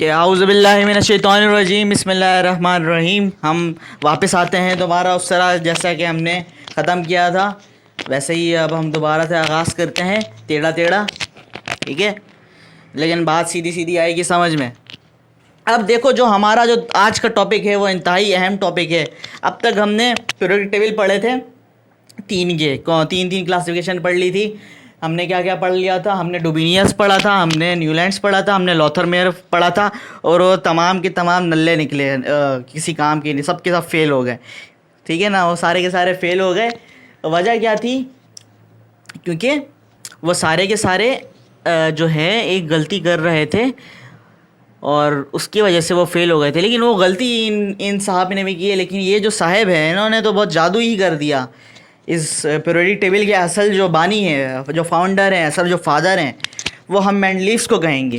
कि आउज़ुबिल्लाहि मिनश्शैतानिर्रजीम बिस्मिल्लाहिर्रहमानिर्रहीम। हम वापस आते हैं दोबारा उस तरह जैसा कि हमने ख़त्म किया था, वैसे ही अब हम दोबारा से आगाज़ करते हैं टेढ़ा टेढ़ा, ठीक है, लेकिन बात सीधी सीधी आएगी समझ में। अब देखो, जो हमारा जो आज का टॉपिक है वो इंतहाई अहम टॉपिक है। अब तक हमने पीरियोडिक टेबल पढ़े थे, तीन क्लासिफिकेशन पढ़ ली थी। हमने क्या क्या पढ़ लिया था? हमने डुबिनियस पढ़ा था, हमने न्यूलैंड्स पढ़ा था, हमने लॉथरमेयर पढ़ा था, और वो तमाम के तमाम नल्ले निकले, किसी काम के नहीं, सब के सब फेल हो गए, ठीक है ना, वो सारे के सारे फेल हो गए। वजह क्या थी? क्योंकि वो सारे के सारे जो है एक गलती कर रहे थे और उसकी वजह से वो फेल हो गए थे। लेकिन वो गलती इन साहब ने भी की है, लेकिन ये जो साहब है इन्होंने तो बहुत जादू ही कर दिया। इस पीरियोडिक टेबल के असल जो बानी है, जो फाउंडर हैं, असल जो फादर हैं, वो हम मेंडलीव्स को कहेंगे,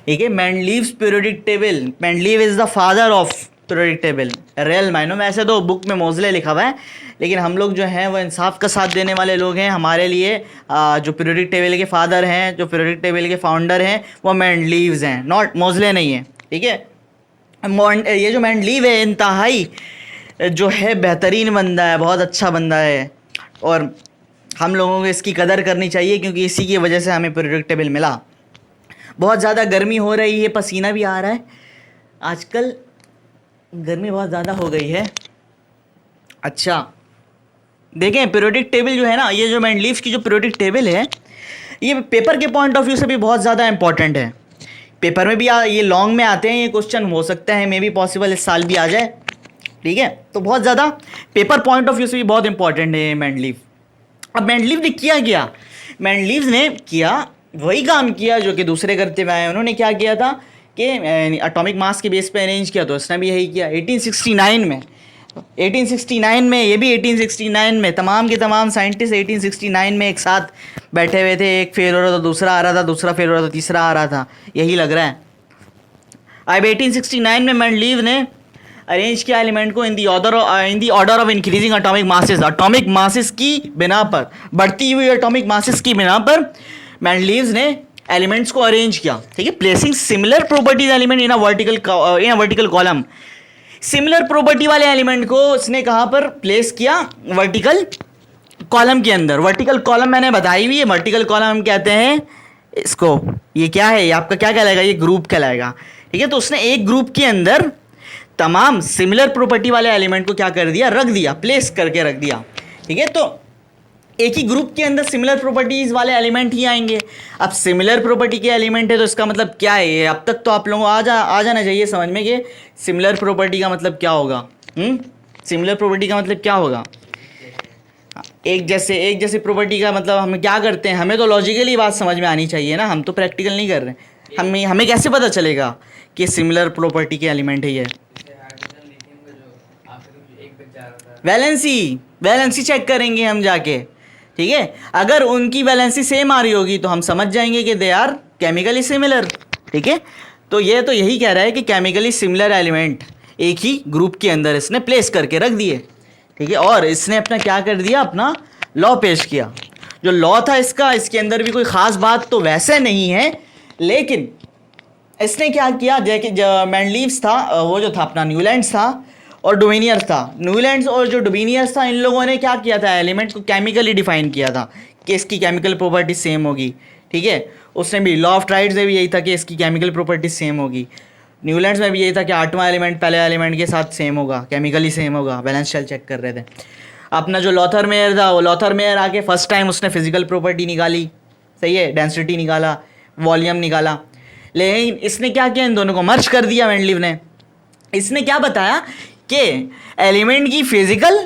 ठीक है। Mendeleev's periodic table, Mendeleev is the father of periodic table real मायनों में। ऐसे तो बुक में मोज़ले लिखा हुआ है, लेकिन हम लोग जो हैं वो इंसाफ का साथ देने वाले लोग हैं। हमारे लिए जो पीरियोडिक टेबल के फादर हैं, जो पीरियोडिक टेबल के फाउंडर हैं, वो मेंडलीव्स हैं, नॉट मोज़ले नहीं है, ठीक है। ये जो मेंडलीव है इंतहाई जो है बेहतरीन बंदा है, बहुत अच्छा बंदा है, और हम लोगों को इसकी कदर करनी चाहिए, क्योंकि इसी की वजह से हमें पीरियोडिक टेबल मिला। बहुत ज़्यादा गर्मी हो रही है, पसीना भी आ रहा है, आजकल गर्मी बहुत ज़्यादा हो गई है। अच्छा देखें, पीरियोडिक टेबल जो है ना, ये जो मेंडलीव्स की जो पीरियोडिक टेबल है, ये पेपर के पॉइंट ऑफ व्यू से भी बहुत ज़्यादा इंपॉर्टेंट है। पेपर में भी ये लॉन्ग में आते हैं, ये क्वेश्चन हो सकता है, मे बी पॉसिबल इस साल भी आ जाए, ठीक है। तो बहुत ज़्यादा पेपर पॉइंट ऑफ व्यू से भी बहुत इंपॉर्टेंट है मेंडलीव। अब मेंडलीव ने किया क्या? मेंडलीव ने किया वही काम किया जो कि दूसरे करते हुए आए। उन्होंने क्या किया था कि एटॉमिक मास के बेस पे अरेंज किया, तो इसने भी यही किया 1869 में। 1869 में, ये भी 1869 में, तमाम के तमाम साइंटिस्ट 1869 में एक साथ बैठे हुए थे। एक फेल हो रहा था, दूसरा आ रहा था, दूसरा फेल हो रहा था, तीसरा आ रहा था, यही लग रहा है। अब 1869 में मेंडलीव ने अरेंज किया एलिमेंट को in the order of increasing atomic masses. Atomic masses की बिना पर, बढ़ती हुई एटॉमिक मासेस की बिना पर मेंडलीव ने एलिमेंट्स को अरेंज किया, ठीक है। Placing similar properties element in a vertical column. Similar property वाले एलिमेंट को उसने कहाँ पर प्लेस किया? वर्टिकल कॉलम के अंदर। वर्टिकल कॉलम मैंने बताई हुई है, वर्टिकल कॉलम हम कहते हैं इसको, ये क्या है, ये आपका क्या कहलाएगा? ये ग्रुप कहलाएगा, ठीक है। तो उसने एक ग्रुप के अंदर तमाम सिमिलर प्रॉपर्टी वाले एलिमेंट को क्या कर दिया? रख दिया, प्लेस करके रख दिया, ठीक है। तो एक ही ग्रुप के अंदर सिमिलर प्रॉपर्टीज वाले एलिमेंट ही आएंगे। अब सिमिलर प्रॉपर्टी के एलिमेंट है तो इसका मतलब क्या है? अब तक तो आप लोगों को आ जाना चाहिए समझ में कि सिमिलर प्रॉपर्टी का मतलब क्या होगा। सिमिलर प्रॉपर्टी का मतलब क्या होगा? एक जैसे प्रॉपर्टी का मतलब हम क्या करते हैं? हमें तो लॉजिकली बात समझ में आनी चाहिए ना, हम तो प्रैक्टिकल नहीं कर रहे। हमें कैसे पता चलेगा कि सिमिलर प्रॉपर्टी के एलिमेंट है ये? वैलेंसी चेक करेंगे हम जाके, ठीक है। अगर उनकी वैलेंसी सेम आ रही होगी तो हम समझ जाएंगे कि दे आर केमिकली सिमिलर, ठीक है। तो यही कह रहा है कि केमिकली सिमिलर एलिमेंट एक ही ग्रुप के अंदर इसने प्लेस करके रख दिए, ठीक है। और इसने अपना क्या कर दिया? अपना लॉ पेश किया। जो लॉ था इसके अंदर भी कोई ख़ास बात तो वैसे नहीं है, लेकिन इसने क्या किया? जो मेंडलीव्स था, वो जो था अपना न्यूलैंड्स था और डुबिनियस था। न्यूलैंड्स और जो डुबिनियस था, इन लोगों ने क्या किया था? एलिमेंट को केमिकली डिफाइन किया था कि इसकी केमिकल प्रॉपर्टी सेम होगी, ठीक है। उसने भी लॉ ऑफ ट्राइड्स में भी यही था कि इसकी केमिकल प्रॉपर्टी सेम होगी। न्यूलैंड्स में भी यही था कि 8वां एलिमेंट पहले एलिमेंट के साथ सेम होगा, केमिकली सेम होगा। बैलेंस शेल चेक कर रहे थे। अपना जो लॉथरमेयर था, वो लॉथरमेयर आके फर्स्ट टाइम उसने फिजिकल प्रॉपर्टी निकाली, सही है, डेंसिटी निकाला, वॉल्यूम निकाला। लेकिन इसने क्या किया? इन दोनों को मर्ज कर दिया मेंडलीव ने। इसने क्या बताया कि एलिमेंट की फिजिकल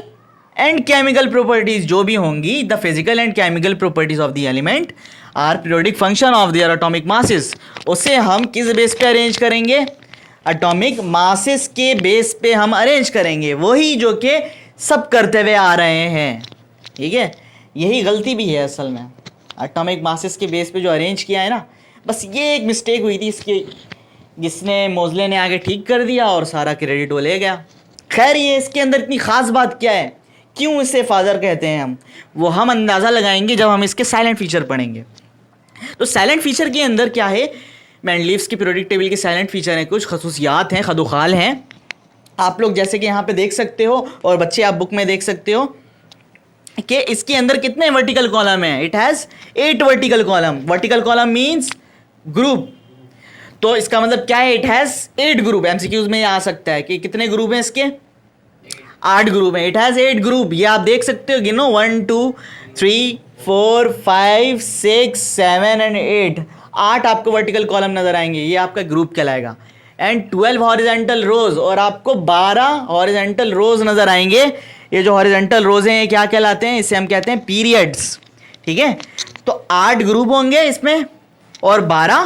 एंड केमिकल प्रॉपर्टीज जो भी होंगी, the physical and chemical properties of the element are periodic function of their atomic masses. उसे हम किस बेस पे अरेंज करेंगे? एटॉमिक मासेस के बेस पे हम अरेंज करेंगे, वही जो कि सब करते हुए आ रहे हैं, ठीक है। यही गलती भी है असल में, एटॉमिक मासेस के बेस पे जो अरेंज किया है ना, बस ये एक मिस्टेक हुई थी इसकी, जिसने मोज़ले ने आगे ठीक कर दिया और सारा क्रेडिट वो ले गया। खैर, ये इसके अंदर इतनी ख़ास बात क्या है, क्यों इसे फादर कहते हैं वो हम अंदाज़ा लगाएंगे जब हम इसके साइलेंट फीचर पढ़ेंगे। तो साइलेंट फीचर के अंदर क्या है? मेंडलीव्स की पीरियोडिक टेबल के साइलेंट फीचर हैं, कुछ खसूसियात हैं, खदोखाल हैं। आप लोग जैसे कि यहाँ पे देख सकते हो और बच्चे आप बुक में देख सकते हो कि इसके अंदर कितने वर्टिकल कॉलम हैं। It has 8 vertical column. Vertical column means group, तो इसका मतलब क्या है, इट हैज़ 8 ग्रुप। एमसीक्यूज में ये आ सकता है कि कितने ग्रुप हैं इसके, 8 ग्रुप हैं। इट हैज़ 8 ग्रुप, ये आप देख सकते हो, गिनो 1 2 3 4 5 6 7 एंड 8, 8 आपको वर्टिकल कॉलम नजर आएंगे, ये आपका ग्रुप कहलाएगा। एंड 12 हॉरिजेंटल रोज, और आपको 12 हॉरिजेंटल रोज नजर आएंगे। ये जो हॉरिजेंटल रोज हैं ये क्या कहलाते हैं, इसे हम कहते हैं पीरियड्स, ठीक है। तो 8 ग्रुप होंगे इसमें और 12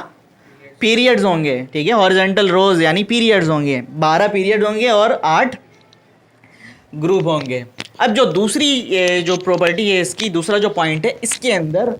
पीरियड्स होंगे, ठीक है। हॉरिजेंटल रोज यानी पीरियड्स होंगे, 12 पीरियड होंगे और 8 ग्रुप होंगे। अब जो दूसरी जो प्रॉपर्टी है इसकी, दूसरा जो पॉइंट है इसके अंदर,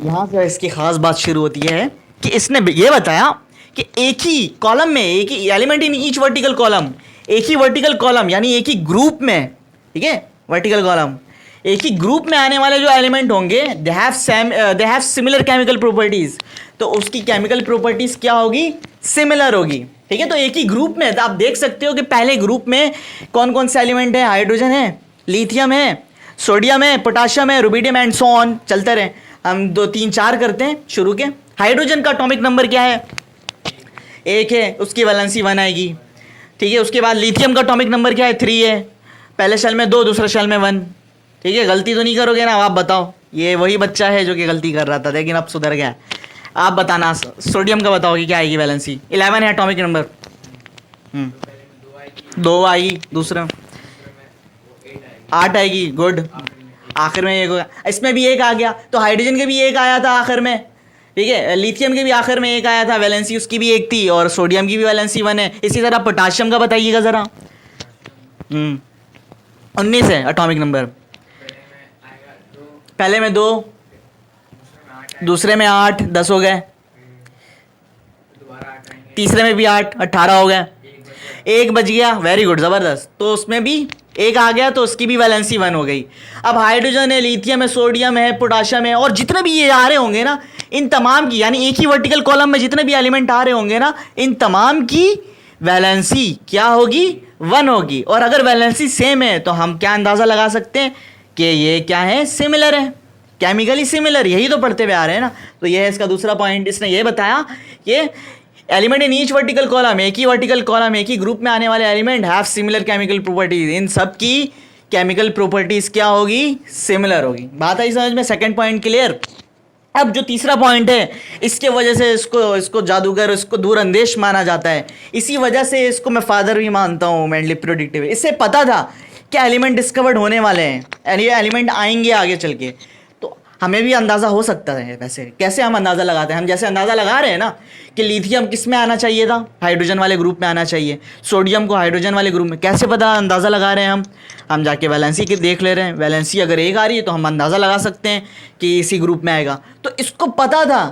यहाँ से इसकी खास बात शुरू होती है कि इसने ये बताया कि एक ही कॉलम में, एक ही element in each vertical column, एक ही वर्टिकल कॉलम यानी एक ही ग्रुप में, ठीक है, वर्टिकल कॉलम, एक ही ग्रुप में आने वाले जो एलिमेंट होंगे they have similar chemical properties, तो उसकी केमिकल प्रॉपर्टीज क्या होगी, सिमिलर होगी, ठीक है। तो एक ही ग्रुप में, तो आप देख सकते हो कि पहले ग्रुप में कौन कौन से एलिमेंट है, हाइड्रोजन है, लिथियम है, सोडियम है, पोटाशियम है, रुबिडियम एंड सो ऑन, चलते रहे, हम 2 3 4 करते हैं शुरू के। हाइड्रोजन का एटॉमिक नंबर क्या है, 1 है, उसकी वैलेंसी 1 आएगी, ठीक है। उसके बाद लिथियम का एटॉमिक नंबर क्या है, 3 है, पहले शेल में 2, दूसरे शेल में 1, ठीक है। गलती तो नहीं करोगे ना, आप बताओ, ये वही बच्चा है जो कि गलती कर रहा था लेकिन अब सुधर गया। आप बताना, सोडियम का बताओ कि क्या आएगी वैलेंसी, 11 है एटॉमिक नंबर, 2 आएगी, दूसरा 8 आएगी, गुड, आखिर में 1 होगा, इसमें भी 1 आ गया, तो हाइड्रोजन के भी 1 आया था आखिर में, ठीक है। लिथियम के भी आखिर में 1 आया था, वैलेंसी उसकी भी 1 थी, और सोडियम की भी वैलेंसी 1 है। इसी तरह पोटाशियम का बताइएगा ज़रा, 19 है एटॉमिक नंबर, पहले में 2, दूसरे में 8, 10 हो गए, तीसरे में भी 8, 18 हो गए, 1 बच गया, वेरी गुड, ज़बरदस्त। तो उसमें भी 1 आ गया, तो उसकी भी वैलेंसी 1 हो गई। अब हाइड्रोजन है, लिथियम है, सोडियम है, पोटाशियम है, और जितने भी ये आ रहे होंगे ना, इन तमाम की, यानी एक ही वर्टिकल कॉलम में जितने भी एलिमेंट आ रहे होंगे ना, इन तमाम की वैलेंसी क्या होगी, 1 होगी। और अगर वैलेंसी सेम है तो हम क्या अंदाज़ा लगा सकते हैं कि ये क्या है, सिमिलर है, केमिकली सिमिलर, यही तो पढ़ते हुए आ रहे हैं ना। तो ये है इसका दूसरा पॉइंट। इसने ये बताया कि element in each vertical column, एक ही वर्टिकल कॉलम, एक ही ग्रुप में आने वाले element have similar chemical properties, इन सब की केमिकल प्रॉपर्टीज क्या होगी, सिमिलर होगी। बात आई समझ में, सेकंड पॉइंट क्लियर। अब जो तीसरा पॉइंट है, इसके वजह से इसको जादूगर, इसको दूरअंदेश माना जाता है, इसी वजह से इसको मैं फादर भी मानता हूँ मेंडलीव पीरियोडिक टेबल। इससे पता था कि एलिमेंट डिस्कवर्ड होने वाले हैं, ये एलिमेंट आएंगे आगे चल के, तो हमें भी अंदाज़ा हो सकता है। वैसे कैसे हम अंदाज़ा लगाते हैं, हम जैसे अंदाज़ा लगा रहे हैं ना कि लिथियम किस में आना चाहिए था, हाइड्रोजन वाले ग्रुप में आना चाहिए, सोडियम को हाइड्रोजन वाले ग्रुप में, कैसे पता अंदाज़ा लगा रहे हैं हम जाके वैलेंसी की देख ले रहे हैं, वैलेंसी अगर 1 आ रही है तो हम अंदाज़ा लगा सकते हैं कि इसी ग्रुप में आएगा। तो इसको पता था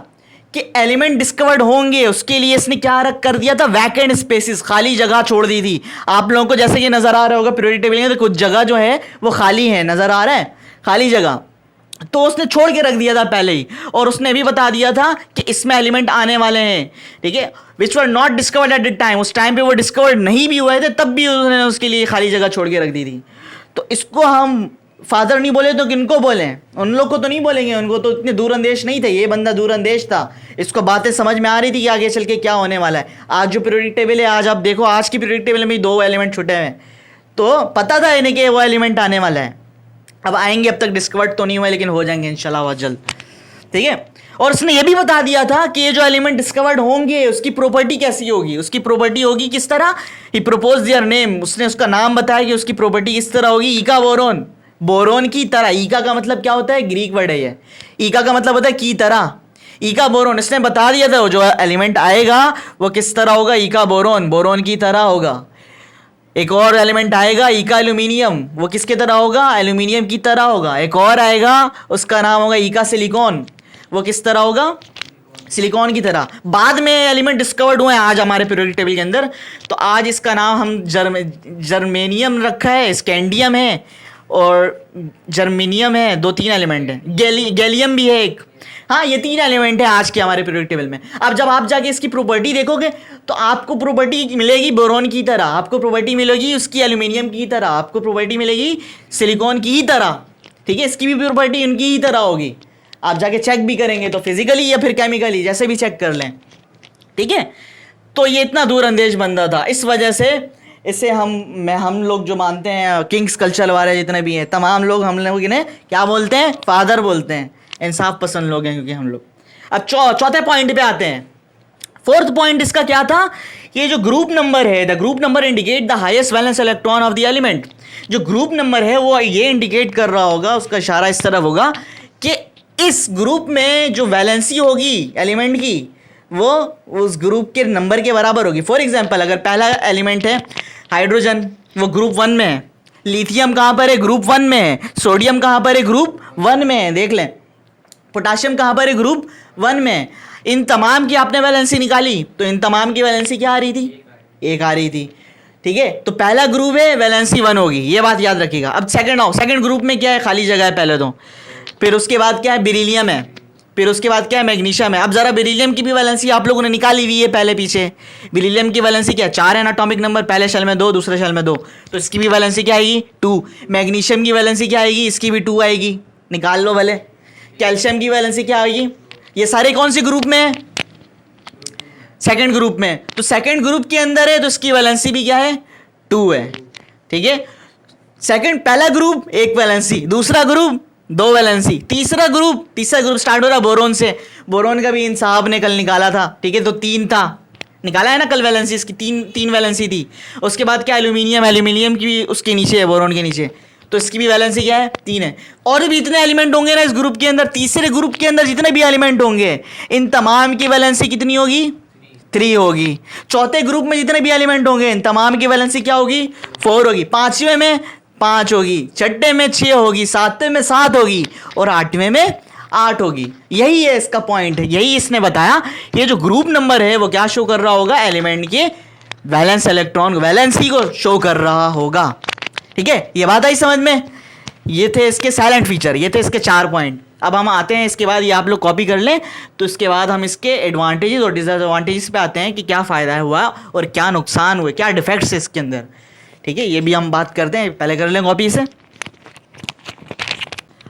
कि एलिमेंट डिस्कवर्ड होंगे, उसके लिए इसने क्या रख कर दिया था, वैकेंट स्पेसिस, खाली जगह छोड़ दी थी। आप लोगों को जैसे कि नज़र आ रहा होगा पीरियोडिक टेबल में, तो कुछ जगह जो है वो खाली है, नज़र आ रहा है खाली जगह, तो उसने छोड़ के रख दिया था पहले ही, और उसने भी बता दिया था कि इसमें एलिमेंट आने वाले हैं, ठीक है, which were not discovered at the time, उस टाइम पे वो डिस्कवर्ड नहीं भी हुए थे, तब भी उसने उसके लिए खाली जगह छोड़ के रख दी थी। तो इसको हम फादर नहीं बोले तो किनको बोलें, उन लोग को तो नहीं बोलेंगे, उनको तो इतने दूरअंदेश नहीं थे, ये बंदा दूरअंदेश था, इसको बातें समझ में आ रही थी कि आगे चल के क्या होने वाला है। आज जो पीरियोडिक टेबल है, आज आप देखो, आज की पीरियोडिक टेबल में 2 एलिमेंट छुटे हैं, तो पता था इन्हें कि वो एलिमेंट आने वाला है, अब आएंगे, अब तक डिस्कवर्ड तो नहीं हुए लेकिन हो जाएंगे इंशाल्लाह बहुत जल्द, ठीक है। और उसने ये भी बता दिया था कि ये जो एलिमेंट डिस्कवर्ड होंगे उसकी प्रॉपर्टी कैसी होगी, उसकी प्रॉपर्टी होगी किस तरह, ही प्रपोज देयर नेम, उसने उसका नाम बताया कि उसकी प्रॉपर्टी किस तरह होगी, ईका बोरोन, बोरोन की तरह। ईका का मतलब क्या होता है, ग्रीक वर्ड है ये, ईका का मतलब होता है की तरह, ईका बोरोन। इसने बता दिया था जो एलिमेंट आएगा वो किस तरह होगा, ईका बोरोन, बोरोन की तरह होगा। एक और एलिमेंट आएगा ईका एल्यूमिनियम, वो किसके तरह होगा, एल्यूमिनियम की तरह होगा। एक और आएगा, उसका नाम होगा ईका सिलिकॉन, वो किस तरह होगा, सिलिकॉन की तरह। बाद में एलिमेंट डिस्कवर्ड हुए आज हमारे पीरियोडिक टेबल के अंदर, तो आज इसका नाम हम जर्मेनियम रखा है, स्कैंडियम है और जर्मेनियम है, 2-3 एलिमेंट है, गैलियम भी है एक, हाँ, ये 3 एलिमेंट है आज के हमारे पीरियोडिक टेबल में। अब जब आप जाके इसकी प्रॉपर्टी देखोगे तो आपको प्रॉपर्टी मिलेगी बोरोन की तरह, आपको प्रॉपर्टी मिलेगी उसकी एल्यूमिनियम की तरह, आपको प्रॉपर्टी मिलेगी सिलिकॉन की ही तरह, ठीक है। इसकी भी प्रॉपर्टी उनकी ही तरह होगी। आप जाके चेक भी करेंगे तो फिजिकली या फिर केमिकली, जैसे भी चेक कर लें, ठीक है। तो ये इतना दूर अंदेश बंदा था, इस वजह से इसे हम लोग जो मानते हैं किंग्स कल्चर वाले जितने भी हैं, तमाम लोग हम लोग इन्हें क्या बोलते हैं, फादर बोलते हैं। इंसाफ पसंद लोग हैं क्योंकि हम लोग। अब चौथे पॉइंट पे आते हैं। फोर्थ पॉइंट इसका क्या था, ये जो ग्रुप नंबर है, the group number indicate the highest valence electron of the element. जो ग्रुप नंबर है वो ये इंडिकेट कर रहा होगा, उसका इशारा इस तरफ होगा कि इस ग्रुप में जो वैलेंसी होगी एलिमेंट की वो उस ग्रुप के नंबर के बराबर होगी। फॉर एग्जाम्पल, अगर पहला एलिमेंट है हाइड्रोजन, वो ग्रुप 1 में है। लिथियम कहाँ पर है, ग्रुप 1 में है। सोडियम कहाँ पर है, ग्रुप 1 में है, देख लें। पोटाशियम कहाँ पर है, ग्रुप 1 में है। इन तमाम की आपने वैलेंसी निकाली तो इन तमाम की वैलेंसी क्या आ रही थी, 1 आ रही थी, ठीक है। तो पहला ग्रुप है, वैलेंसी 1 होगी, ये बात याद रखिएगा। अब सेकंड ग्रुप में क्या है, खाली जगह है पहले तो, फिर उसके बाद क्या है, बेरिलियम है, फिर उसके बाद क्या है, मैग्नीशियम है। अब जरा बेरिलियम की भी वैलेंसी आप लोगों ने निकाली हुई है पहले पीछे। बेरिलियम की वैलेंसी क्या है, 4 है ना एटॉमिक नंबर, पहले शेल में 2, दूसरे शेल में 2, तो इसकी भी वैलेंसी क्या आएगी, 2। मैग्नीशियम की वैलेंसी क्या आएगी, इसकी भी 2 आएगी, निकाल लो भले। कैल्शियम की वैलेंसी क्या आएगी, ये सारे कौन से ग्रुप में है, सेकंड ग्रुप में। तो सेकंड ग्रुप के अंदर है तो इसकी वैलेंसी भी क्या है, 2 है, ठीक है। पहला ग्रुप 1 वैलेंसी, दूसरा ग्रुप 2 वैलेंसी, तीसरा ग्रुप स्टार्ट हो रहा बोरोन से। बोरोन का भी इन साहब ने कल निकाला था, ठीक है, तो 3 था, निकाला है ना कल वैलेंसी, इसकी 3 वैलेंसी थी। उसके बाद क्या, एल्यूमिनियम की भी उसके नीचे है, बोरोन के नीचे, तो इसकी भी वैलेंसी क्या है, 3 है। और भी इतने एलिमेंट होंगे ना इस ग्रुप के अंदर, तीसरे ग्रुप के अंदर जितने भी एलिमेंट होंगे इन तमाम की वैलेंसी कितनी होगी, 3 होगी। चौथे ग्रुप में जितने भी एलिमेंट होंगे इन तमाम की वैलेंसी क्या होगी, 4 होगी। पांचवें में 5 होगी, छठे में 6 होगी, सातवें में 7 होगी और 8वें में 8 होगी। यही है इसका पॉइंट है, यही इसने बताया। ये जो ग्रुप नंबर है वो क्या शो कर रहा होगा, एलिमेंट के वैलेंस इलेक्ट्रॉन वैलेंसी को शो कर रहा होगा, ठीक है। ये बात आई समझ में। ये थे इसके साइलेंट फीचर, ये थे इसके 4 पॉइंट। अब हम आते हैं इसके बाद, ये आप लोग कॉपी कर लें, तो इसके बाद हम इसके एडवांटेजेस और डिसएडवांटेजेस पे आते हैं कि क्या फ़ायदा हुआ और क्या नुकसान हुए, क्या डिफेक्ट्स है इसके अंदर, ठीक है। ये भी हम बात करते हैं, पहले कर लें कॉपी से।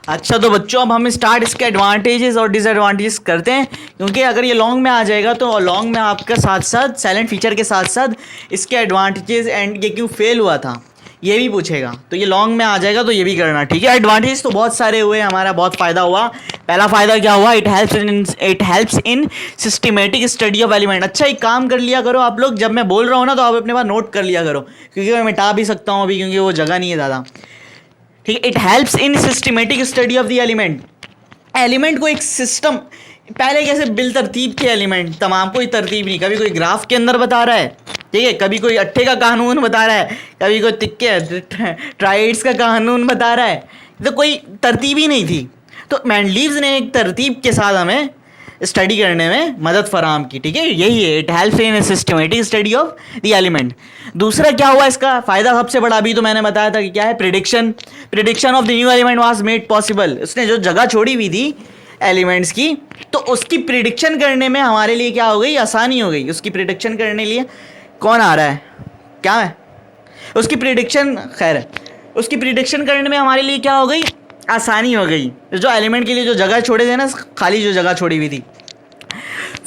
अच्छा तो बच्चों अब हम स्टार्ट इसके एडवांटेजेस और डिसएडवांटेजेस करते हैं, क्योंकि अगर ये लॉन्ग में आ जाएगा तो लॉन्ग में आपका साथ साथ साइलेंट फीचर के साथ साथ इसके एडवांटेजेस एंड ये क्यों फेल हुआ था ये भी पूछेगा, तो ये लॉन्ग में आ जाएगा तो ये भी करना, ठीक है। एडवांटेज तो बहुत सारे हुए, हमारा बहुत फ़ायदा हुआ। पहला फ़ायदा क्या हुआ, it helps in systematic study of element. अच्छा एक काम कर लिया करो आप लोग, जब मैं बोल रहा हूँ ना तो आप अपने पास नोट कर लिया करो, क्योंकि मैं मिटा भी सकता हूँ अभी, क्योंकि वो जगह नहीं है ज़्यादा, ठीक है। It helps in systematic study of the element. Element को एक सिस्टम, पहले कैसे बिल तरतीब थे एलिमेंट, तमाम कोई तरतीब नहीं, कभी कोई ग्राफ के अंदर बता रहा है, ठीक है, कभी कोई अट्ठे का कानून बता रहा है, कभी कोई तिक्के ट्राइड्स का कानून बता रहा है, तो कोई तरतीब ही नहीं थी। तो मेंडलीव्स ने एक तरतीब के साथ हमें स्टडी करने में मदद फराहम की, ठीक है। यही है, it helps in systematic study of the element. दूसरा क्या हुआ इसका फ़ायदा सबसे बड़ा, अभी तो मैंने बताया था कि क्या है, prediction of the new element was made possible. उसने जो जगह छोड़ी हुई थी एलिमेंट्स की, तो उसकी प्रिडिक्शन करने में हमारे लिए क्या हो गई, आसानी हो गई। उसकी प्रिडिक्शन करने के लिए कौन आ रहा है, क्या है उसकी प्रिडिक्शन, खैर है, उसकी प्रिडिक्शन करने में हमारे लिए क्या हो गई, आसानी हो गई। जो एलिमेंट के लिए जो जगह छोड़े थे ना, खाली जो जगह छोड़ी हुई थी,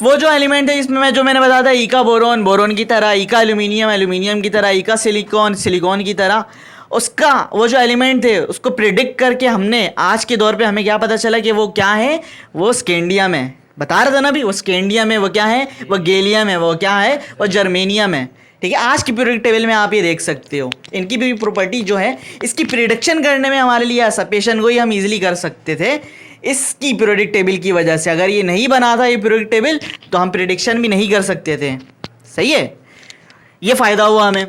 वो जो एलिमेंट है इसमें जो मैंने बताया था, ईका बोरोन की तरह, ईका एल्यूमिनियम की तरह, ईका सिलिकॉन की तरह, उसका वो जो एलिमेंट थे उसको प्रिडिक्ट करके हमने आज के दौर पे हमें क्या पता चला कि वो क्या है, वो स्कैंडियम है। बता रहा था ना अभी, वो स्कैंडियम है, वो क्या है, वो गैलियम है, वो क्या है, वो जर्मेनियम है, ठीक है। आज की पीरियोडिक टेबल में आप ये देख सकते हो, इनकी भी प्रॉपर्टी जो है, इसकी प्रिडिक्शन करने में हमारे लिए सपेशन को ही हम इजीली कर सकते थे इसकी पीरियोडिक टेबल की वजह से। अगर ये नहीं बना था ये पीरियोडिक टेबल तो हम प्रिडिक्शन भी नहीं कर सकते थे, सही है। ये फ़ायदा हुआ हमें।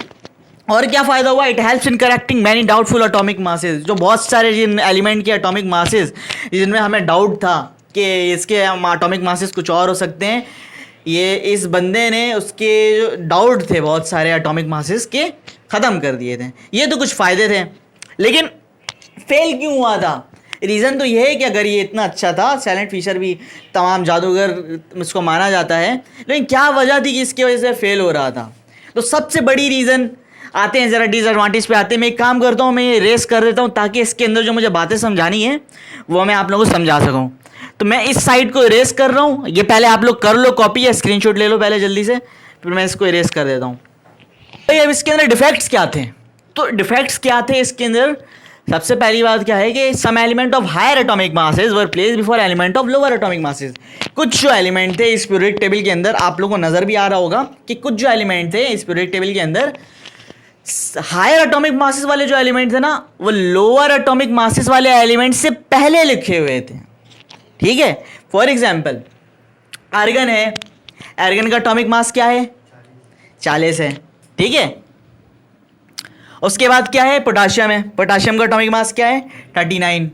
और क्या फ़ायदा हुआ, it helps in correcting many doubtful atomic masses. जो बहुत सारे जिन एलिमेंट के एटॉमिक मासेस जिनमें हमें डाउट था कि इसके एटॉमिक मासेस कुछ और हो सकते हैं, ये इस बंदे ने उसके जो डाउट थे बहुत सारे एटॉमिक मासेस के ख़त्म कर दिए थे। ये तो कुछ फ़ायदे थे, लेकिन फेल क्यों हुआ था, रीज़न तो ये है कि अगर ये इतना अच्छा था, साइलेंट फिशर भी तमाम जादूगर इसको माना जाता है, लेकिन क्या वजह थी कि इसकी वजह से फेल हो रहा था? तो सबसे बड़ी रीज़न आते हैं, ज़रा डिसएडवांटेज पे आते हैं। मैं एक काम करता हूँ, मैं ये रेस कर देता हूँ ताकि इसके अंदर जो मुझे बातें समझानी है वो मैं आप लोगों को समझा सकूँ। तो मैं इस साइड को इरेज कर रहा हूँ, ये पहले आप लोग कर लो कॉपी या स्क्रीनशॉट ले लो पहले जल्दी से, फिर मैं इसको इरेज कर देता हूँ। भाई अब इसके अंदर डिफेक्ट्स क्या थे? तो डिफेक्ट्स क्या थे इसके अंदर? सबसे पहली बात क्या है कि some element of higher atomic masses were placed before element of lower atomic masses. कुछ जो एलिमेंट थे इस पीरियोडिक टेबल के अंदर, आप लोगों को नजर भी आ रहा होगा कि कुछ जो एलिमेंट थे इस पीरियोडिक टेबल के अंदर, हायर एटॉमिक मासेस वाले जो एलिमेंट थे ना, वो लोअर एटॉमिक मासेस वाले एलिमेंट से पहले लिखे हुए थे। ठीक है, फॉर एग्जाम्पल आर्गन है, आर्गन का एटॉमिक मास क्या है? 40 है। ठीक है, उसके बाद क्या है? पोटाशियम है, पोटाशियम का एटॉमिक मास क्या है? 39।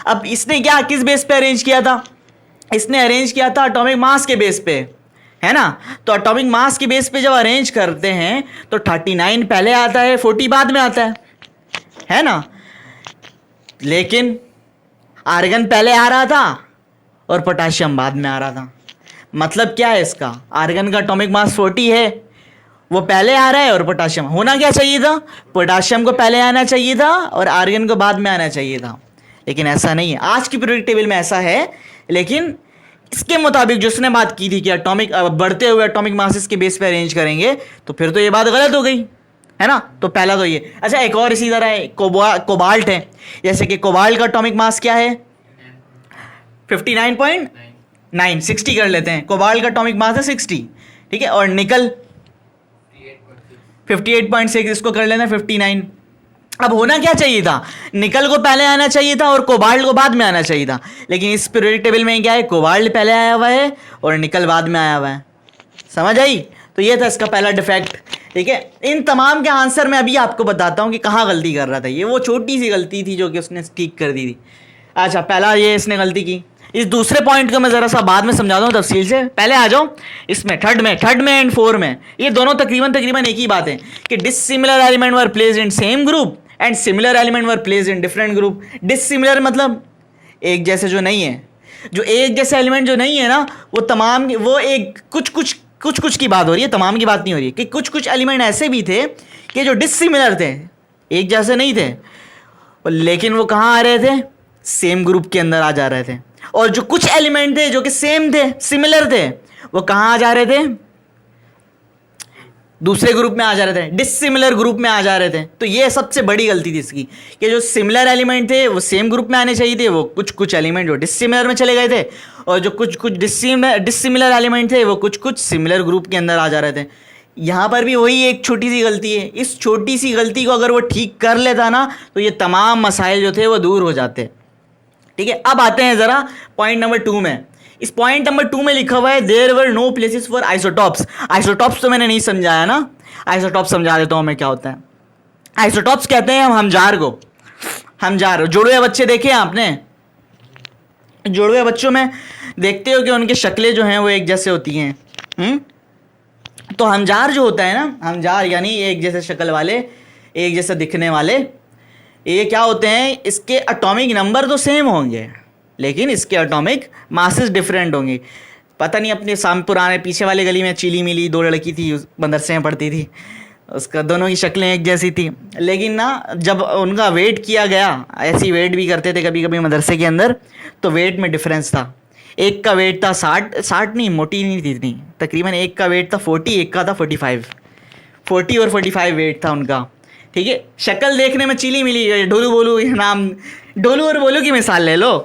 अब इसने क्या किस बेस पे अरेंज किया था? इसने अरेंज किया था एटॉमिक मास के बेस पे, है ना? तो एटॉमिक मास के बेस पे जब अरेंज करते हैं तो 39 पहले आता है, 40 बाद में आता है ना? लेकिन आर्गन पहले आ रहा था और पोटाशियम बाद में आ रहा था। मतलब क्या है इसका? आर्गन का एटॉमिक मास 40 है, वो पहले आ रहा है, और पोटाशियम होना क्या चाहिए था? पोटाशियम को पहले आना चाहिए था और आर्गन को बाद में आना चाहिए था, लेकिन ऐसा नहीं है। आज की पीरियोडिक टेबल में ऐसा है, लेकिन इसके मुताबिक जो उसने बात की थी कि एटॉमिक बढ़ते हुए एटॉमिक मासेस के बेस पे अरेंज करेंगे, तो फिर तो ये बात गलत हो गई, है ना? तो पहला तो ये। अच्छा, एक और इसी तरह है, कोबाल्ट है। जैसे कि कोबाल्ट का एटॉमिक मास क्या है? 59.9, 60 कर लेते हैं। कोबाल्ट का एटॉमिक मास है 60। ठीक है, और निकल 58.6, इसको कर लेना 59। अब होना क्या चाहिए था? निकल को पहले आना चाहिए था और कोबाल्ट को बाद में आना चाहिए था, लेकिन इस पीरियोडिक टेबल में क्या है? कोबाल्ट पहले आया हुआ है और निकल बाद में आया हुआ है। समझ आई? तो ये था इसका पहला डिफेक्ट। ठीक है, इन तमाम के आंसर मैं अभी आपको बताता हूँ कि कहाँ गलती कर रहा था। ये वो छोटी सी गलती थी जो कि उसने ठीक कर दी थी। अच्छा, पहला ये इसने गलती की। इस दूसरे पॉइंट को मैं ज़रा सा बाद में समझाता हूँ तफसील से। पहले आ जाओ इसमें थर्ड में एंड 4 में। ये दोनों तकरीबन एक ही बात है कि dissimilar element were placed in same group and similar element were placed in different group. Dissimilar मतलब एक जैसे जो नहीं है। जो एक जैसे एलिमेंट जो नहीं है ना, वो तमाम, वो एक कुछ की बात हो रही है, तमाम की बात नहीं हो रही है। कि कुछ एलिमेंट ऐसे भी थे कि जो डिसिमिलर थे, एक जैसे नहीं थे, लेकिन वो कहाँ आ रहे थे? सेम ग्रुप के अंदर आ जा रहे थे। और जो कुछ एलिमेंट थे जो कि सेम थे, सिमिलर थे, वो कहाँ आ जा रहे थे? दूसरे ग्रुप में आ जा रहे थे, डिसिमिलर ग्रुप में आ जा रहे थे। तो ये सबसे बड़ी गलती थी इसकी कि जो सिमिलर एलिमेंट थे वो सेम ग्रुप में आने चाहिए थे, वो कुछ एलिमेंट जो डिसिमिलर में चले गए थे, और जो कुछ डिसिमिलर एलिमेंट थे वो कुछ सिमिलर ग्रुप के अंदर आ जा रहे थे। यहाँ पर भी वही एक छोटी सी गलती है। इस छोटी सी गलती को अगर वो ठीक कर लेता ना, तो ये तमाम मसाइल जो थे वो दूर हो जाते। ठीक है, अब आते हैं ज़रा पॉइंट नंबर 2 में। इस पॉइंट नंबर 2 में लिखा हुआ है there were no places for isotopes. Isotopes तो मैंने नहीं समझाया ना, आइसोटॉप्स समझा देता हूँ मैं क्या होता है। आइसोटॉप्स कहते हैं हम हमजार को। हमजार जुड़वे बच्चे देखे हैं आपने? जुड़वे बच्चों में देखते हो कि उनकी शक्लें जो हैं वो एक जैसे होती हैं। तो हमजार जो होता है ना, हमजार यानी एक जैसे शक्ल वाले, एक जैसे दिखने वाले, ये क्या होते हैं? इसके एटॉमिक नंबर तो सेम होंगे, लेकिन इसके एटॉमिक मासेस डिफरेंट होंगे। पता नहीं, अपने पुराने पीछे वाले गली में चीली मिली 2 लड़की थी, मदरसे में पढ़ती थी, उसका दोनों की शक्लें एक जैसी थी, लेकिन ना जब उनका वेट किया गया, ऐसी वेट भी करते थे कभी कभी मदरसे के अंदर, तो वेट में डिफरेंस था। एक का वेट था 60 नहीं, मोटी नहीं थी इतनी, तकरीबन एक का वेट था 40, एक का था 45। 40 और 45 वेट था उनका। ठीक है, शक्ल देखने में चीली मिली। ढोलू बोलू नाम, ढोलू और बोलू की मिसाल ले लो,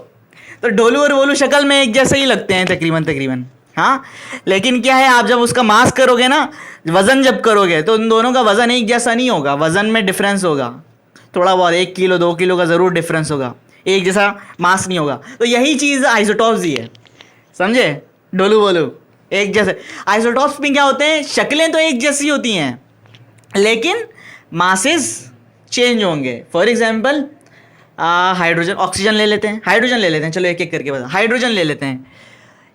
तो ढोलू और बोलू शक्ल में एक जैसे ही लगते हैं तकरीबन। हाँ, लेकिन क्या है, आप जब उसका मास करोगे ना, वज़न जब करोगे, तो उन दोनों का वज़न एक जैसा नहीं होगा, वज़न में डिफरेंस होगा थोड़ा बहुत, 1 किलो 2 किलो का ज़रूर डिफरेंस होगा, एक जैसा मास नहीं होगा। तो यही चीज़ आइसोटॉप्स ही है, समझे? ढोलू बोलू एक जैसे। आइसोटॉप्स में क्या होते हैं? शक्लें तो एक जैसी होती हैं, लेकिन मासेस चेंज होंगे। फॉर एग्जाम्पल हाइड्रोजन, ऑक्सीजन ले लेते हैं, हाइड्रोजन ले लेते हैं, चलो एक एक करके बता। हाइड्रोजन ले लेते हैं,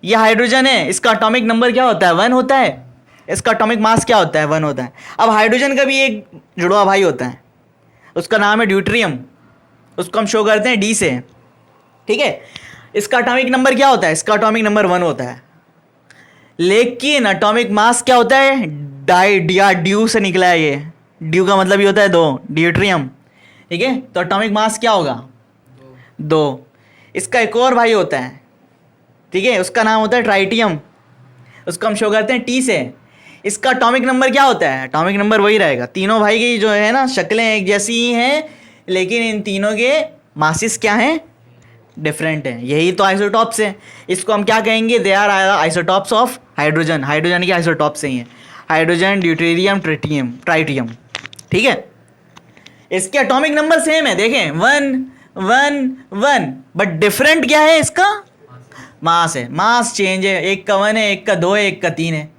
ये हाइड्रोजन है, इसका एटॉमिक नंबर क्या होता है? 1 होता है। इसका एटॉमिक मास क्या होता है? 1 होता है। अब हाइड्रोजन का भी एक जुड़वा भाई होता है, उसका नाम है ड्यूट्रियम। उसको हम शो करते हैं डी से, ठीक है। इसका एटॉमिक नंबर क्या होता है? इसका एटॉमिक नंबर 1 होता है, लेकिन एटॉमिक मास क्या होता है? ड्यू से निकला है ये, ड्यू का मतलब ये होता है 2, ड्यूट्रियम, ठीक है। तो एटॉमिक मास क्या होगा? 2। इसका एक और भाई होता है, ठीक है, उसका नाम होता है ट्राइटियम, उसको हम शो करते हैं टी से। इसका एटॉमिक नंबर क्या होता है? एटॉमिक नंबर वही रहेगा। तीनों भाई की जो है ना शक्लें एक जैसी ही हैं, लेकिन इन तीनों के मासिस क्या हैं? डिफरेंट हैं। यही तो आइसोटॉप्स है। इसको हम क्या कहेंगे? They are isotopes of hydrogen. Hydrogen के आइसोटॉप्स ही हैं, हाइड्रोजन, ड्यूटेरियम, ट्राइटियम, ठीक है। इसके एटॉमिक नंबर सेम है, देखें 1 1 1, बट डिफरेंट क्या है? इसका मास है, मास चेंज है। एक का 1 है, एक का 2 है, एक का 3 है,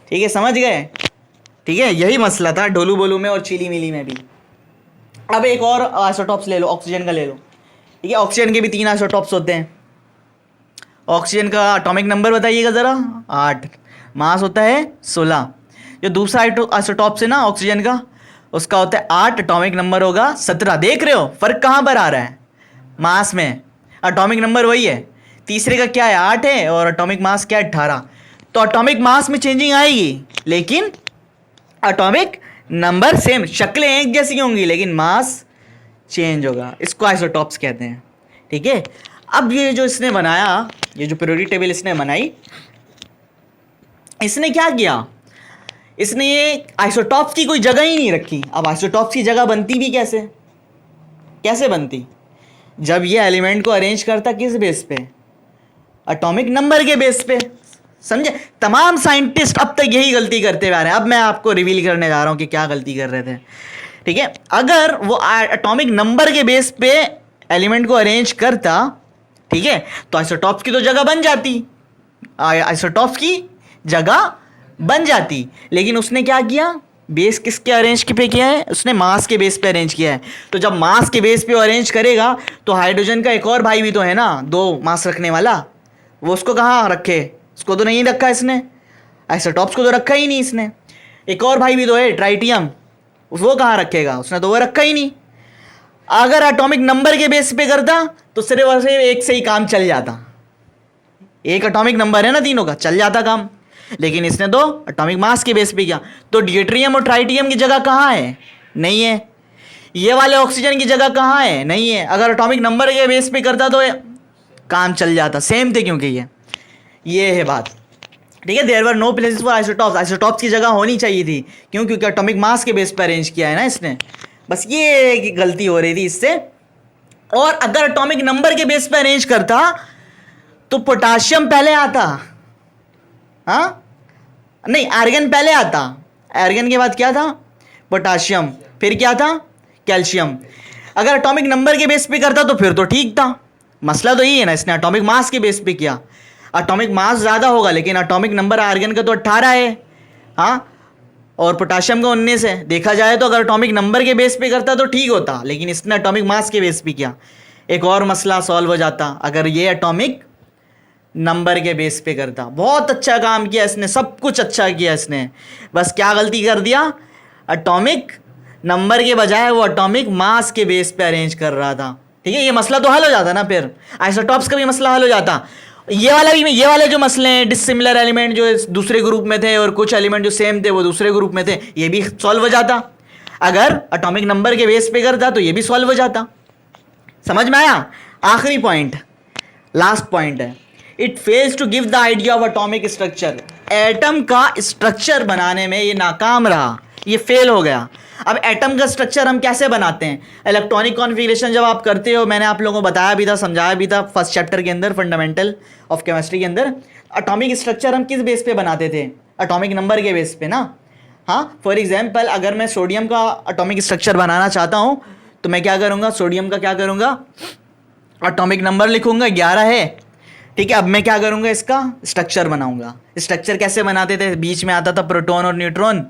ठीक है, समझ गए? ठीक है, यही मसला था डोलू बोलू में और चीली मिली में भी। अब एक और आइसोटॉप्स ले लो, ऑक्सीजन का ले लो, ठीक है। ऑक्सीजन के भी 3 आइसोटॉप्स होते हैं। ऑक्सीजन का एटॉमिक नंबर बताइएगा ज़रा। 8, मास होता है 16। जो दूसरा आइसोटॉप्स है ना ऑक्सीजन का, उसका होता है 8, एटॉमिक नंबर होगा 17। देख रहे हो फर्क कहाँ पर आ रहा है? मास में। एटॉमिक नंबर वही है, तीसरे का क्या है? 8 है, और एटॉमिक मास क्या है? 18। तो एटॉमिक मास में चेंजिंग आएगी, लेकिन एटॉमिक नंबर सेम, शक्लें एक जैसी होंगी, लेकिन मास चेंज होगा। इसको आइसोटॉप्स कहते हैं, ठीक है। अब ये जो इसने बनाया, ये जो पीरियोडिक टेबल इसने बनाई, इसने क्या किया? इसने ये आइसोटॉप्स की कोई जगह ही नहीं रखी। अब आइसोटॉप्स की जगह बनती भी कैसे? कैसे बनती? जब ये एलिमेंट को अरेंज करता किस बेस पे? एटॉमिक नंबर के बेस पे, समझे? तमाम साइंटिस्ट अब तक यही गलती करते हुए आ रहे हैं। अब मैं आपको रिवील करने जा रहा हूं कि क्या गलती कर रहे थे, ठीक है। अगर वो एटॉमिक नंबर के बेस पे एलिमेंट को अरेंज करता, ठीक है, तो आइसोटॉप्स की तो जगह बन जाती, आइसोटॉप्स की जगह बन जाती। लेकिन उसने क्या किया? बेस किसके अरेंज पे किया है? उसने मास के बेस पे अरेंज किया है। तो जब मास के बेस पे अरेंज करेगा, तो हाइड्रोजन का एक और भाई भी तो है ना, 2 मास रखने वाला, वो उसको कहाँ रखे? उसको तो नहीं रखा इसने, आइसोटॉप्स को तो रखा ही नहीं इसने। एक और भाई भी तो है ट्राइटियम, वो कहाँ रखेगा? उसने तो वो रखा ही नहीं। अगर एटॉमिक नंबर के बेस पे करता तो सिर्फ और सिर्फ एक से ही काम चल जाता। एक एटॉमिक नंबर है ना तीनों का, चल जाता काम। लेकिन इसने तो एटॉमिक मास के बेस पे किया। तो ड्यूटेरियम और ट्राइटियम की जगह कहाँ है? नहीं है। ये वाले ऑक्सीजन की जगह कहाँ है? नहीं है। अगर एटॉमिक नंबर के बेस पे करता तो काम चल जाता, सेम थे, क्योंकि ये है बात, ठीक है। There were no places for isotopes. Isotopes की जगह होनी चाहिए थी, क्यों? क्योंकि एटॉमिक मास के बेस पर अरेंज किया है ना इसने, बस ये गलती हो रही थी इससे। और अगर एटॉमिक नंबर के बेस पर अरेंज करता तो पोटाशियम पहले आता, हाँ नहीं, आर्गन पहले आता। आर्गन के बाद क्या था? पोटाशियम, फिर क्या था? कैल्शियम। अगर एटॉमिक नंबर के बेस पे करता तो फिर तो ठीक था। मसला तो यही है ना, इसने एटॉमिक मास के बेस पे किया। एटॉमिक मास ज़्यादा होगा, लेकिन एटॉमिक नंबर आर्गन का तो 18 है, हाँ, और पोटाशियम का 19 है। देखा जाए तो अगर एटॉमिक नंबर के बेस पे करता तो ठीक होता, लेकिन इसने एटॉमिक मास के बेस पे किया। एक और मसला सॉल्व हो जाता अगर ये एटॉमिक नंबर के बेस पे करता। बहुत अच्छा काम किया इसने, सब कुछ अच्छा किया इसने, बस क्या गलती कर दिया? एटॉमिक नंबर के बजाय वो एटॉमिक मास के बेस पे अरेंज कर रहा था, ठीक है। ये मसला तो हल हो जाता ना, फिर आइसोटॉप्स का भी मसला हल हो जाता। ये वाला भी, ये वाले जो मसले हैं, डिसिमिलर एलिमेंट जो दूसरे ग्रुप में थे और कुछ एलिमेंट जो सेम थे वो दूसरे ग्रुप में थे, ये भी सॉल्व हो जाता। अगर एटॉमिक नंबर के बेस पे करता तो ये भी सॉल्व हो जाता। समझ में आया? आखिरी पॉइंट, लास्ट पॉइंट है, it fails to give the idea of atomic structure. Atom का स्ट्रक्चर बनाने में ये नाकाम रहा, ये फेल हो गया। अब एटम का स्ट्रक्चर हम कैसे बनाते हैं? इलेक्ट्रॉनिक कॉन्फ़िगरेशन जब आप करते हो, मैंने आप लोगों को बताया भी था, समझाया भी था फर्स्ट चैप्टर के अंदर, फंडामेंटल ऑफ केमिस्ट्री के अंदर। एटॉमिक स्ट्रक्चर हम किस बेस पे बनाते थे? एटॉमिक नंबर के बेस पे ना, हाँ। फॉर एग्जाम्पल अगर मैं सोडियम का एटॉमिक स्ट्रक्चर बनाना चाहता हूँ तो मैं क्या करूँगा? सोडियम का क्या करूँगा? एटॉमिक नंबर लिखूँगा, 11 है, ठीक है। अब मैं क्या करूँगा? इसका स्ट्रक्चर बनाऊँगा। स्ट्रक्चर कैसे बनाते थे? बीच में आता था प्रोटॉन और न्यूट्रॉन,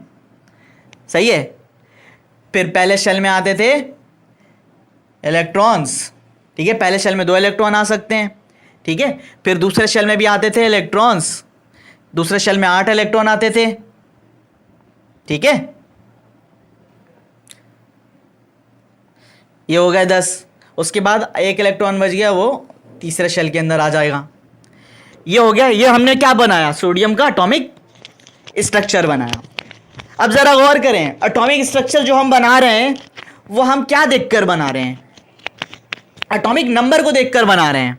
सही है। फिर पहले शेल में आते थे इलेक्ट्रॉन्स, ठीक है, पहले शेल में 2 इलेक्ट्रॉन आ सकते हैं, ठीक है। फिर दूसरे शेल में भी आते थे इलेक्ट्रॉन्स, दूसरे शेल में 8 इलेक्ट्रॉन आते थे, ठीक है। ये हो गए 10। उसके बाद एक इलेक्ट्रॉन बच गया, वो तीसरे शेल के अंदर आ जाएगा। ये हो गया, ये हमने क्या बनाया, सोडियम का एटॉमिक स्ट्रक्चर बनाया। अब जरा गौर करें, एटॉमिक स्ट्रक्चर जो हम बना रहे हैं वो हम क्या देखकर बना रहे हैं, एटॉमिक नंबर को देखकर बना रहे हैं।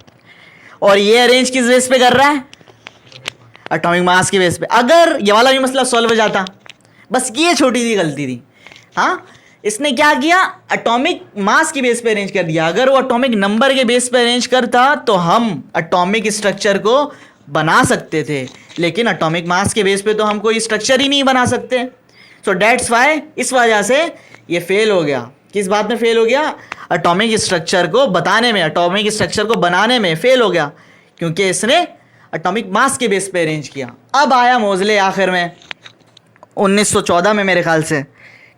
और ये अरेंज किस बेस पे कर रहा है, एटॉमिक मास के बेस पे। अगर ये वाला भी मसला सॉल्व हो जाता, बस ये छोटी सी गलती थी। हाँ, इसने क्या किया, एटॉमिक मास की बेस पे अरेंज कर दिया। अगर वो एटॉमिक नंबर के बेस पे अरेंज करता तो हम एटॉमिक स्ट्रक्चर को बना सकते थे, लेकिन एटॉमिक मास के बेस पे तो हम कोई स्ट्रक्चर ही नहीं बना सकते। सो डेट्स वाई, इस वजह से ये फेल हो गया। किस बात में फेल हो गया, एटॉमिक स्ट्रक्चर को बताने में, एटॉमिक स्ट्रक्चर को बनाने में फेल हो गया, क्योंकि इसने एटॉमिक मास के बेस पे अरेंज किया। अब आया मोज़ले आखिर में 1914 में मेरे ख्याल से,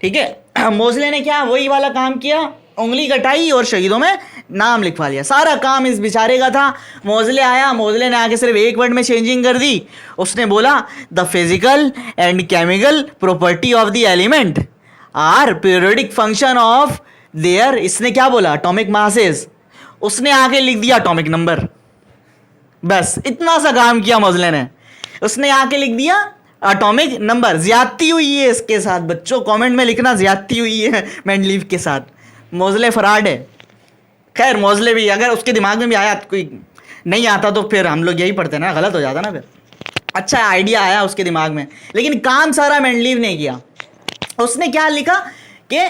ठीक है। मोज़ले ने क्या, वही वाला काम किया, उंगली कटाई और शहीदों में नाम लिखवा लिया। सारा काम इस बेचारे का था। मोज़ले आया, मोज़ले ने आके सिर्फ एक वर्ड में चेंजिंग कर दी। उसने बोला the physical and chemical property of the element are periodic function of their, इसने क्या बोला, एटॉमिक मासेस। उसने आके लिख दिया एटॉमिक नंबर। बस इतना सा काम किया मोज़ले ने, उसने आके लिख दिया एटॉमिक नंबर। ज्यादती हुई है इसके साथ, बच्चों कमेंट में लिखना ज्यादती हुई है मेंडलीव के साथ। मोज़ले फराड है। खैर मोज़ले भी अगर उसके दिमाग में भी आया, कोई नहीं आता तो फिर हम लोग यही पढ़ते ना, गलत हो जाता ना फिर। अच्छा आइडिया आया उसके दिमाग में, लेकिन काम सारा मेंडलीव ने किया। उसने क्या लिखा कि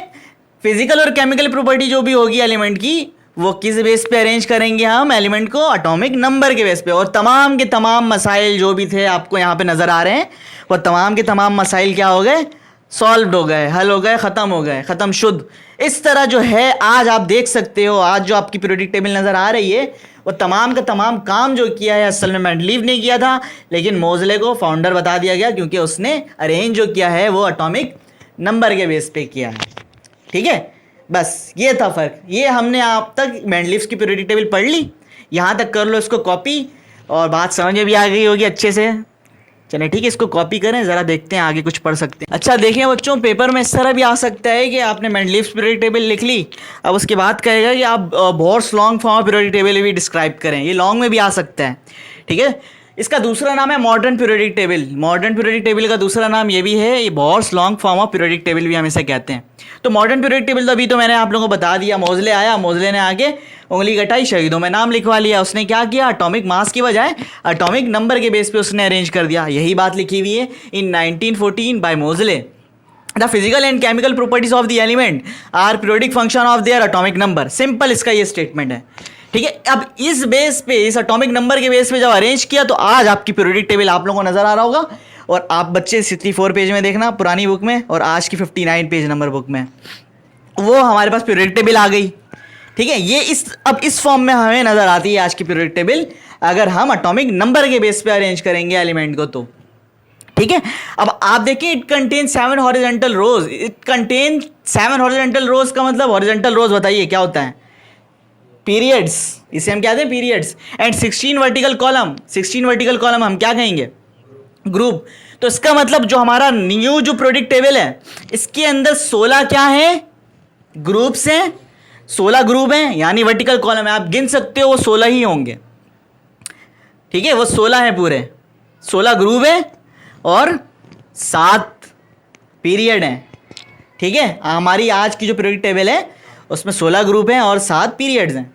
फिजिकल और केमिकल प्रॉपर्टी जो भी होगी एलिमेंट की, वो किस बेस पे अरेंज करेंगे हम एलिमेंट को, एटॉमिक नंबर के बेस पे। और तमाम के तमाम मसाइल जो भी थे आपको यहाँ पे नज़र आ रहे हैं, वो तमाम के तमाम मसाइल क्या हो गए, सॉल्व हो गए, हल हो गए, ख़त्म हो गए, ख़त्म शुद्ध। इस तरह जो है आज आप देख सकते हो, आज जो आपकी पीरियोडिक टेबल नज़र आ रही है, वो तमाम का तमाम काम जो किया है असल में मेंडलीव ने किया था, लेकिन मोज़ले को फाउंडर बता दिया गया, क्योंकि उसने अरेंज जो किया है वो एटॉमिक नंबर के बेस पे किया है। ठीक है, बस ये था फ़र्क। ये हमने आप तक मेंडलीव की पीरियोडिक टेबल पढ़ ली, यहाँ तक कर लो इसको कॉपी, और बात समझ में भी आ गई होगी अच्छे से। चलिए ठीक है, इसको कॉपी करें, ज़रा देखते हैं आगे कुछ पढ़ सकते हैं। अच्छा देखें बच्चों, पेपर में इस तरह भी आ सकता है कि आपने मेंडलीव पीरियोडिक टेबल लिख ली, अब उसके बाद कहेगा कि आप Bohr's long form periodic table भी डिस्क्राइब करें। ये लॉन्ग में भी आ सकता है, ठीक है। इसका दूसरा नाम है modern periodic table. Modern periodic table का दूसरा नाम ये भी है, ये Bohr's long form of periodic table भी हम इसे कहते हैं। तो मॉडर्न पीरियोडिक टेबल तो अभी तो मैंने आप लोगों को बता दिया। मोज़ले आया, मोज़ले ने आगे उंगली कटाई, शहीदों में नाम लिखवा लिया। उसने क्या किया, एटॉमिक मास की बजाय एटॉमिक नंबर के बेस पे उसने अरेंज कर दिया। यही बात लिखी हुई है in 1914 by Moseley. The physical and chemical properties of the element are periodic function of their atomic number. Simple इसका ये स्टेटमेंट है, ठीक है। अब इस बेस पे, इस एटॉमिक नंबर के बेस पे जब अरेंज किया, तो आज आपकी पीरियोडिक टेबल आप लोगों को नजर आ रहा होगा। और आप बच्चे 64 पेज में देखना पुरानी बुक में, और आज की 59 पेज नंबर बुक में, वो हमारे पास पीरियोडिक टेबल आ गई, ठीक है। ये अब इस फॉर्म में हमें नजर आती है आज की पीरियोडिक टेबल, अगर हम एटॉमिक नंबर के बेस पे अरेंज करेंगे एलिमेंट को तो, ठीक है। अब आप देखिए, it contain 7 horizontal rows. It contain 7 horizontal rows का मतलब, हॉरिजॉन्टल रोज बताइए क्या होता है, पीरियड्स, इसे हम कहते हैं periods. And 16 vertical column, 16 vertical column हम क्या कहेंगे, ग्रुप। तो इसका मतलब जो हमारा न्यू जो पीरियोडिक टेबल है, इसके अंदर 16 क्या है, ग्रुप्स हैं, 16 ग्रुप हैं, यानी वर्टिकल कॉलम है। आप गिन सकते हो वो 16 ही होंगे, ठीक है। वो 16 है, पूरे 16 ग्रुप है और 7 पीरियड हैं, ठीक है। हमारी आज की जो पीरियोडिक टेबल है उसमें 16 ग्रुप हैं और 7 पीरियड्स हैं,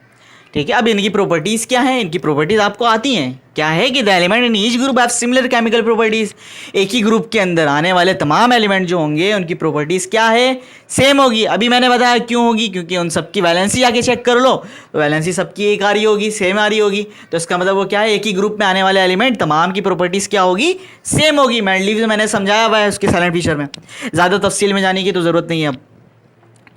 ठीक है। अब इनकी प्रॉपर्टीज़ क्या हैं, इनकी प्रॉपर्टीज़ आपको आती हैं। क्या है कि the element in each group have similar chemical properties. एक ही ग्रुप के अंदर आने वाले तमाम एलिमेंट जो होंगे उनकी प्रॉपर्टीज़ क्या है, सेम होगी। अभी मैंने बताया क्यों होगी, क्योंकि उन सबकी वैलेंसी जाके चेक कर लो, तो वैलेंसी सबकी एक आ रही होगी, सेम आ रही होगी। तो इसका मतलब वो क्या है, एक ही ग्रुप में आने वाले एलिमेंट तमाम की प्रॉपर्टीज़ क्या होगी, सेम होगी। मेंडलीव से मैंने समझाया हुआ है उसके साइलेंट फीचर में, ज़्यादा तफसील में जाने की तो ज़रूरत नहीं है अब।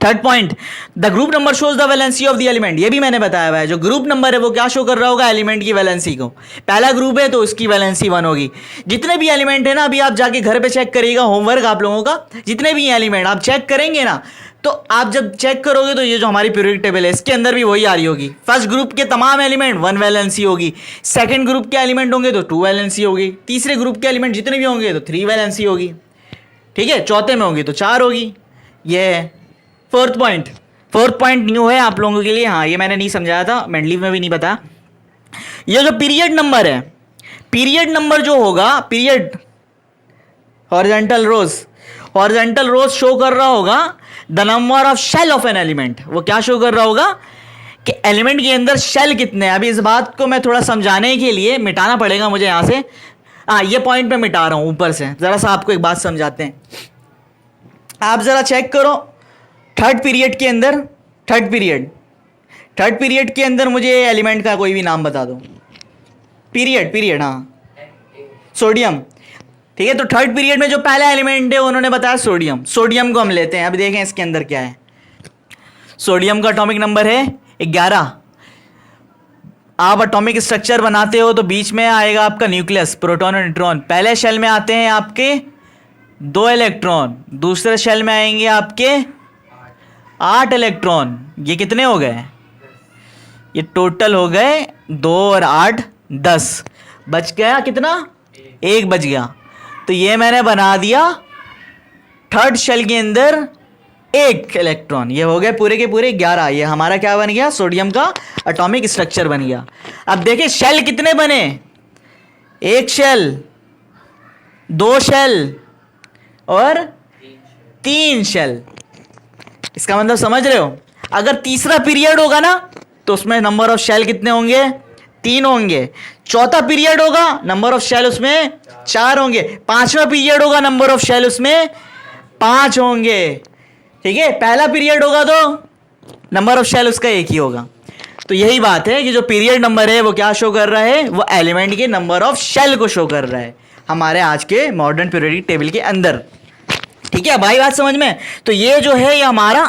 Third point, the group number shows the valency of the element. ये भी मैंने बताया हुआ है, जो ग्रुप नंबर है वो क्या शो कर रहा होगा, एलिमेंट की वैलेंसी को। पहला ग्रुप है तो उसकी वैलेंसी 1 होगी। जितने भी एलिमेंट है ना, अभी आप जाके घर पे चेक करिएगा, होमवर्क आप लोगों का, जितने भी एलिमेंट आप चेक करेंगे ना, तो आप जब चेक करोगे तो ये जो हमारी पीरियोडिक टेबल है इसके अंदर भी वही आ रही होगी। फर्स्ट ग्रुप के तमाम एलिमेंट 1 वैलेंसी होगी, सेकंड ग्रुप के एलिमेंट होंगे तो 2 वैलेंसी होगी, तीसरे ग्रुप के एलिमेंट जितने भी होंगे तो 3 वैलेंसी होगी, ठीक है। चौथे में होंगी तो 4 होगी। ये है fourth point, fourth point new है आप लोगों के लिए, हाँ ये मैंने नहीं समझाया था, मेंडलीव में भी नहीं बताया। ये जो पीरियड नंबर है, पीरियड नंबर जो होगा, पीरियड हॉरिजॉन्टल रोज शो कर रहा होगा the number of shell of an element. वो क्या शो कर रहा होगा कि एलिमेंट के अंदर शेल कितने हैं। अभी इस बात को मैं थोड़ा समझाने के लिए मिटाना पड़ेगा मुझे यहां से, हाँ ये पॉइंट मैं मिटा रहा हूं ऊपर से। जरा सा आपको एक बात समझाते हैं, आप जरा चेक करो थर्ड पीरियड के अंदर मुझे एलिमेंट का कोई भी नाम बता दो। पीरियड हाँ, सोडियम, ठीक है। तो थर्ड पीरियड में जो पहला एलिमेंट है उन्होंने बताया सोडियम को हम लेते हैं। अब देखें इसके अंदर क्या है। सोडियम का एटॉमिक नंबर है 11। आप एटॉमिक स्ट्रक्चर बनाते हो तो बीच में आएगा आपका न्यूक्लियस, प्रोटॉन और न्यूट्रॉन। पहले शेल में आते हैं आपके 2 इलेक्ट्रॉन, दूसरे शेल में आएंगे आपके 8 इलेक्ट्रॉन। ये कितने हो गए, ये टोटल हो गए 2 और 8 10। बच गया कितना, 1 बच गया। तो ये मैंने बना दिया थर्ड शेल के अंदर 1 इलेक्ट्रॉन। ये हो गए पूरे के पूरे 11। ये हमारा क्या बन गया, सोडियम का एटॉमिक स्ट्रक्चर बन गया। अब देखिए शेल कितने बने, 1 शेल, 2 शेल और 3 शेल। इसका मतलब समझ रहे हो, अगर तीसरा पीरियड होगा ना तो उसमें नंबर ऑफ शेल कितने होंगे, 3 होंगे। चौथा पीरियड होगा नंबर ऑफ शेल उसमें 4 होंगे। पांचवा पीरियड होगा नंबर ऑफ शेल उसमें 5 होंगे, ठीक है। पहला पीरियड होगा तो नंबर ऑफ शेल उसका 1 ही होगा। तो यही बात है कि जो पीरियड नंबर है वो क्या शो कर रहा है, वो एलिमेंट के नंबर ऑफ शेल को शो कर रहा है हमारे आज के मॉडर्न पीरियोडिक टेबल के अंदर, ठीक है भाई, बात समझ में। तो ये जो है ये हमारा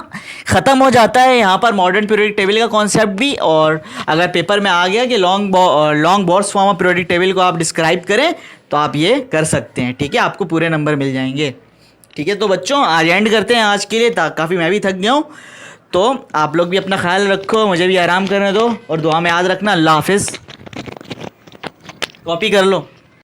ख़त्म हो जाता है यहाँ पर मॉडर्न पीरियोडिक टेबल का कॉन्सेप्ट भी। और अगर पेपर में आ गया कि long Bohr's form of periodic table को आप डिस्क्राइब करें तो आप ये कर सकते हैं, ठीक है, आपको पूरे नंबर मिल जाएंगे, ठीक है। तो बच्चों आज एंड करते हैं आज के लिए, काफ़ी मैं भी थक गया हूँ। तो आप लोग भी अपना ख्याल रखो, मुझे भी आराम करने दो, और दुआ में याद रखना। अल्लाह हाफिज़। कॉपी कर लो।